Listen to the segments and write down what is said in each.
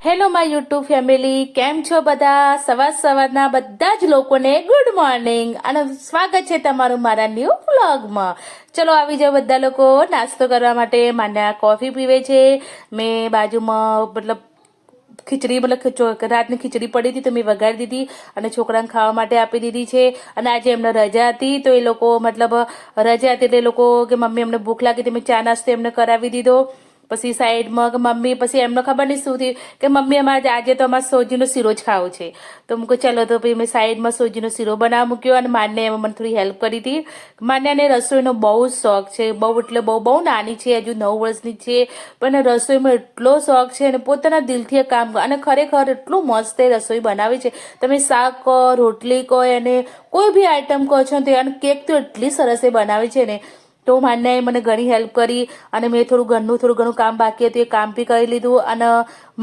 Hello my YouTube family, કેમ છો બધા? સવારના બધા જ લોકોને ગુડ મોર્નિંગ અને સ્વાગત છે તમારું મારા ન્યૂ વ્લોગમાં. ચલો આવી જાઓ બધા લોકો નાસ્તો કરવા માટે. માન્યા કોફી પીવે છે. મેં બાજુમાં ખીચડી રાતની ખીચડી પડી હતી તો મેં વઘારી દીધી અને છોકરાને ખાવા માટે આપી દીધી છે. અને આજે એમને રજા હતી તો એ લોકો રજા હતી એટલે એ લોકો કે મમ્મી અમને ભૂખ લાગી હતી, મેં ચા નાસ્તો એમને કરાવી દીધો. પછી સાઈડમાં મમ્મી પછી એમને ખબર નહીં શું થયું કે મમ્મી અમારે આજે તો અમારે સોજીનો શીરો જ ખાવો છે. તો મૂકો ચાલો તો પછી મેં સાઈડમાં સોજીનો શીરો બનાવવા મૂક્યો અને માન્યા એમાં મને થોડી હેલ્પ કરી હતી. માન્યાને રસોઈનો બહુ જ શોખ છે, બહુ નાની છે, હજુ 9 વર્ષની છે, પણ રસોઈમાં એટલો શોખ છે અને પોતાના દિલથી કામ અને ખરેખર એટલું મસ્ત એ રસોઈ બનાવે છે. તમે શાક કહો, રોટલી કહો, અને કોઈ બી આઈટમ કહો છો તે, અને કેક તો એટલી સરસ એ બનાવે છે ને. તો માન્યાએ મને ઘણી હેલ્પ કરી અને મેં થોડું ઘણું કામ બાકી હતું એ કામ બી કરી લીધું. અને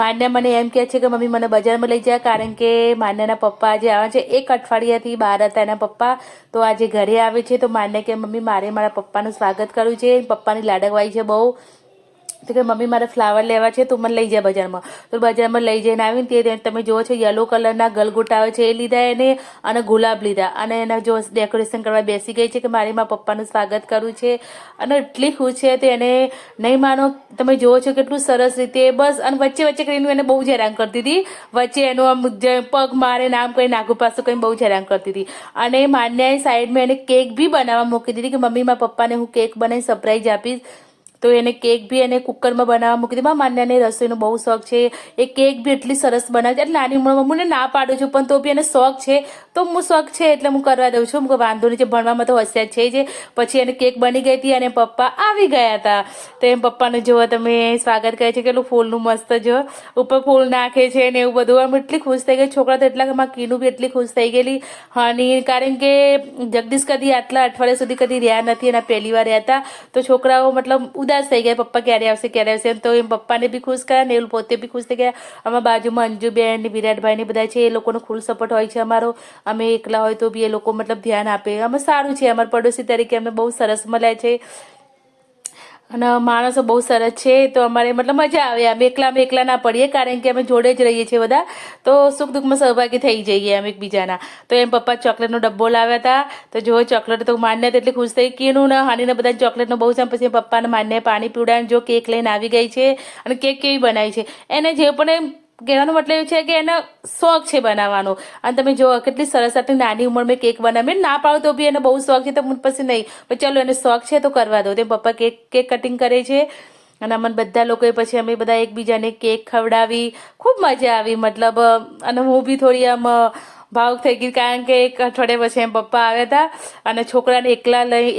માન્યા મને એમ કહે છે કે મમ્મી મને બજારમાં લઈ જાય, કારણ કે માન્યાના પપ્પા આજે આવે છે. 1 અઠવાડિયાથી બહાર હતા એના પપ્પા, તો આજે ઘરે આવે છે. તો માન્યા કે મમ્મી મારે મારા પપ્પાનું સ્વાગત કરવું છે, પપ્પાની લાડકવાઈ છે બહુ. તો કે મમ્મી મારે ફ્લાવર લેવા છે, તું મને લઈ જાય બજારમાં. તો બજારમાં લઈ જઈને આવીને તે તમે જુઓ છો યલો કલરના ગલગોટા આવે છે એ લીધા એને, અને ગુલાબ લીધા. અને એના જો ડેકોરેશન કરવા બેસી ગઈ છે કે મારે મારા પપ્પાનું સ્વાગત કરવું છે. અને એટલી ખુશ છે તો એને નહીં માનો, તમે જુઓ છો કેટલું સરસ રીતે બસ. અને વચ્ચે કરીને એને બહુ જ હેરાન કરતી હતી. વચ્ચે એનો આમ પગ મારે નામ કંઈ નાગુ પાસું કંઈ બહુ જ હેરાન કરતી હતી. અને માન્યાએ સાઈડમાં એને કેક બી બનાવવા મૂકી દીધી કે મમ્મી મારા પપ્પાને હું કેક બનાવી સરપ્રાઈઝ આપીશ. તો એને કેક બી એને કુકરમાં બનાવવા મૂકી દીધી. માન્યાને રસોઈનો બહુ શોખ છે. એ કેક બી એટલી સરસ બનાવે છે. એટલે નાની ઉંમરમાં મને ના પાડું છું, પણ તો બી એને શોખ છે તો હું શોખ છે એટલે હું કરવા દઉં છું. વાંધો નહીં, ભણવામાં તો હોશિયાર છે જ. પછી એને કેક બની ગઈ હતી અને પપ્પા આવી ગયા હતા. તો એમ પપ્પાને જુઓ તમે સ્વાગત કરે છે, કેટલું ફૂલનું મસ્ત જો ઉપર ફૂલ નાખે છે ને એવું બધું. આમ એટલી ખુશ થઈ ગઈ છોકરા તો એટલા, કીનું બી એટલી ખુશ થઈ ગયેલી. અને કારણ કે જગદીશ કદી આટલા અઠવાડિયા સુધી કદી રહ્યા નથી, એના પહેલી વાર રહ્યા હતા. તો છોકરાઓ ઉદાસ થઈ ગયા, પપ્પા ક્યારે આવશે. તો એમ પપ્પાને બી ખુશ કર્યા ને એવું પોતે બી ખુશ થઈ ગયા. અમારા બાજુમાં અંજુબેન, વિરાટભાઈ ને બધા છે, એ લોકોનો ફૂલ સપોર્ટ હોય છે અમારો. અમે એકલા હોય તો બી એ લોકો ધ્યાન આપે. અમે સારું છે, અમારા પડોશી તરીકે અમને બહુ સરસ મળ્યા છે. અને માણસો બહુ સરસ છે. તો અમારે મજા આવે. અમે એકલા ના પડીએ, કારણ કે અમે જોડે જ રહીએ છીએ બધા. તો સુખ દુઃખમાં સહભાગી થઈ જઈએ અમે એકબીજાના. તો એમ પપ્પા ચોકલેટનો ડબ્બો લાવ્યા હતા. તો જો ચોકલેટ તો માન્યા એટલી ખુશ થઈ, કીનું ને હાનીને બધા ચોકલેટનો બહુ છે. પછી પપ્પાને માન્યાએ પાણી પીવડાવીને જો કેક લઈને આવી ગઈ છે. અને કેક કેવી બનાવી છે એને જે પણ એમ કહેવાનો મતલબ એવું છે કે એનો શોખ છે બનાવવાનો. અને તમે જો કેટલી સરસ આટલી નાની ઉંમરમાં કેક બનાવે. ના પાડો તો બી એને બહુ શોખ છે, તો પછી નહીં, પણ ચાલો એને શોખ છે તો કરવા દો. તે પપ્પા કેક કટિંગ કરે છે. અને અમને બધા લોકોએ પછી અમે બધા એકબીજાને કેક ખવડાવી. ખૂબ મજા આવી. અને હું બી થોડી આમ ભાવુક થઈ ગઈ, કારણ કે 1 અઠવાડિયા પછી એમ પપ્પા આવ્યા હતા. અને છોકરાને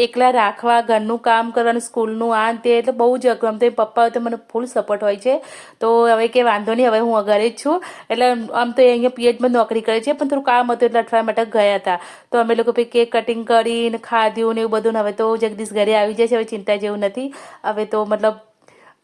એકલા રાખવા, ઘરનું કામ કરવાનું, સ્કૂલનું આ તે, એટલે બહુ જ અઘરું. આમ તો પપ્પા હોય તો મને ફૂલ સપોર્ટ હોય છે. તો હવે કે વાંધો નહીં, હવે હું ઘરે જ છું. એટલે આમ તો અહીંયા પીએચમાં નોકરી કરે છે, પણ થોડું કામ હતું એટલે અઠવાડિયા માટે ગયા હતા. તો અમે લોકો પછી કેક કટિંગ કરીને ખાધ્યું ને એવું બધું. હવે તો જગદીશ ઘરે આવી જાય છે, હવે ચિંતા જેવું નથી. હવે તો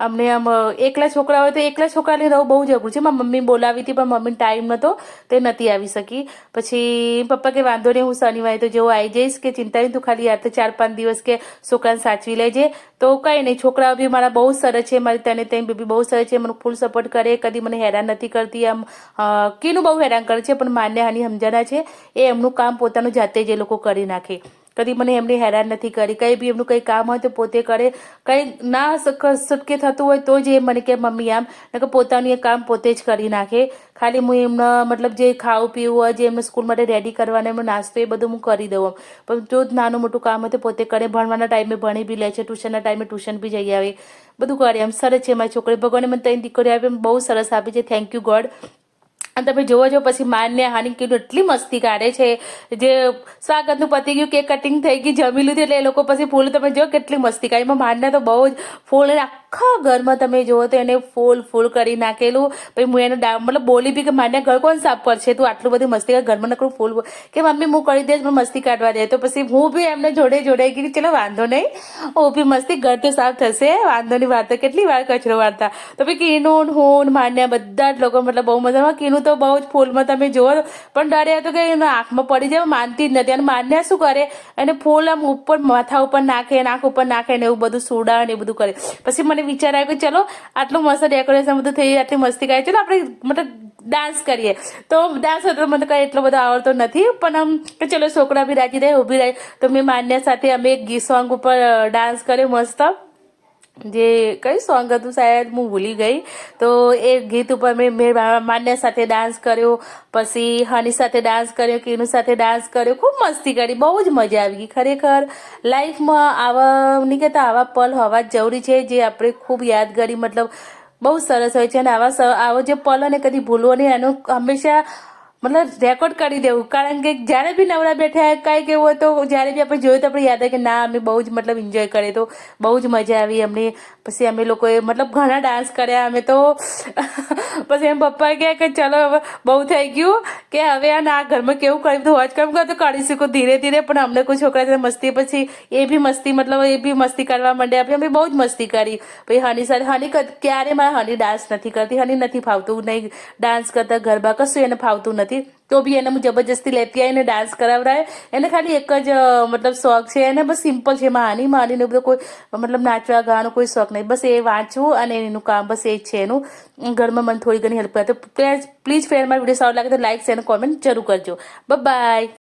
અમને આમ એકલા છોકરા હોય તો એકલા છોકરાને રહું બહુ જ અઘરું છે. મારી મમ્મી બોલાવી હતી, પણ મમ્મીને ટાઈમ નહોતો, તે નથી આવી શકી. પછી પપ્પા કે વાંધો નહીં, હું શનિવારે તો જેવું આવી જઈશ, કે ચિંતા નહીં, તું ખાલી યાર તો 4-5 દિવસ કે છોકરાને સાચવી લેજે. તો કંઈ નહીં, છોકરાઓ બી મારા બહુ સરસ છે. મારી ત્યાં બેબી બહુ સરસ છે, મને ફૂલ સપોર્ટ કરે, કદી મને હેરાન નથી કરતી. આમ કીનું બહુ હેરાન કરે છે, પણ માન્ય હાની સમજાના છે, એ એમનું કામ પોતાનું જાતે જ એ લોકો કરી નાખે. કદી મને એમને હેરાન નથી કરી. કંઈ બી એમનું કંઈ કામ હોય તો પોતે કરે. કંઈ ના શક્ય થતું હોય તો જ એ મને કે મમ્મી આમ, કે પોતાનું એ કામ પોતે જ કરી નાખે. ખાલી હું એમના જે ખાવું પીવું હોય, જે એમને સ્કૂલ માટે રેડી કરવાનો એમનો નાસ્તો, એ બધું હું કરી દઉં. પણ જો નાનું મોટું કામ હોય તો પોતે કરે. ભણવાના ટાઈમે ભણી બી લે છે, ટ્યુશનના ટાઈમે ટ્યુશન બી જઈ આવે, બધું કરે. એમ સરસ છે મારી છોકરી. ભગવાને મને 3 દીકરીઓ આપી, બહુ સરસ આપી છે. Thank you God. અને તમે જોવો છો પછી માન્ય હાની કીધું એટલી મસ્તી કાઢે છે. જે સ્વાગતનું પતી ગયું, કેક કટિંગ થઈ ગઈ, જમી લીધું, એટલે એ લોકો પછી ફૂલ તમે જો કેટલી મસ્તી કાઢી. એમાં માન્ય તો બહુ જ ફૂલ આખા ઘરમાં તમે જુઓ તો એને ફૂલ કરી નાખેલું. પછી હું એને બોલી બી કે માન્ય ઘર કોણ સાફ કરશે, તું આટલું બધી મસ્તી કર, ઘરમાં નકરું ફૂલ. કે મમ્મી હું કરી દઈશ, પણ મસ્તી કાઢવા દે. તો પછી હું બી એમને જોડે ગઈ, ચલો વાંધો નહીં, હું બી મસ્તી, ઘર તો સાફ થશે, વાંધો નહીં. વાત કેટલી વાર કચરો વાળતા. તો પછી કીનું હું માન્ય બધા જ લોકો બહુ મજામાં. કીનું તો બહુ જ ફૂલમાં તમે જુઓ, પણ ડરે હતો કે એના આંખમાં પડી જાય, માનતી જ નથી. અને માન્ય શું કરે, અને ફૂલ આમ ઉપર માથા ઉપર નાખે, નાક ઉપર નાખે ને એવું બધું, સુડા ને એ બધું કરે. પછી મને વિચાર આવ્યો કે ચલો આટલું મસ્ત ડેકોરેશન બધું થઈ આટલી મસ્તી કરી ચલો આપણે મતલબ ડાન્સ કરીએ. તો ડાન્સ હતો મને કંઈ એટલો બધો આવડતો નથી પણ આમ કે ચલો છોકરા બી રાજી રહે ઊભી રહે. તો મેં માન્ય સાથે અમે એક ગીત સોંગ ઉપર ડાન્સ કર્યો મસ્ત. જે કઈ સોંગ હતું શાયદ હું ભૂલી ગઈ. તો એ ગીત ઉપર મેં માન્ય સાથે ડાન્સ કર્યો, પછી હની સાથે ડાન્સ કર્યો, કીનુ સાથે ડાન્સ કર્યો, ખૂબ મસ્તી કરી, બહુ જ મજા આવી ગઈ. ખરેખર લાઈફમાં આવા નહીં કહેતા આવા પલ હોવા જ જરૂરી છે જે આપણે ખૂબ યાદગારી મતલબ બહુ સરસ હોય છે. અને આવો જે પલોને કદી ભૂલવો નહીં, એનું હંમેશા મતલબ રેકોર્ડ કરી દેવું. કારણ કે જ્યારે બી નવરા બેઠા કાંઈક એવું હોય તો જ્યારે બી આપણે જોયું તો આપણે યાદ આવે કે ના અમે બહુ જ મતલબ એન્જોય કરીએ, તો બહુ જ મજા આવી અમને. પછી અમે લોકોએ મતલબ ઘણા ડાન્સ કર્યા અમે તો. પછી એમ પપ્પા કહે કે ચલો હવે બહુ થઈ ગયું, કે હવે આ ઘરમાં કેવું કર્યું તો હોજ કામ તો કરી શકો ધીરે ધીરે. પણ અમને કોઈ છોકરા સાથે મસ્તી, પછી એ બી મસ્તી મતલબ એ બી મસ્તી કરવા માંડ્યા. અમે બહુ જ મસ્તી કરી. પછી હની સાથે હની ક્યારે મારા હની ડાન્સ નથી કરતી, હની નથી ફાવતું નહીં ડાન્સ કરતા, ગરબા કશું એને ફાવતું નથી. તો બી એને હું જબરજસ્તી લેતી આવીને ડાન્સ કરાવડાય. એને ખાલી એક જ મતલબ શોખ છે, એને બસ સિમ્પલ છે. માનીને બધું કોઈ મતલબ નાચવા ગાવાનું કોઈ શોખ નહીં, બસ એ વાંચવું અને એનું કામ બસ એ જ છે એનું. ઘરમાં મને થોડી ઘણી હેલ્પ કરે. તો પ્લીઝ ફ્રેન્ડ મારા વિડીયો સારો લાગે તો લાઈક શેર અને કોમેન્ટ જરૂર કરજો. બાય.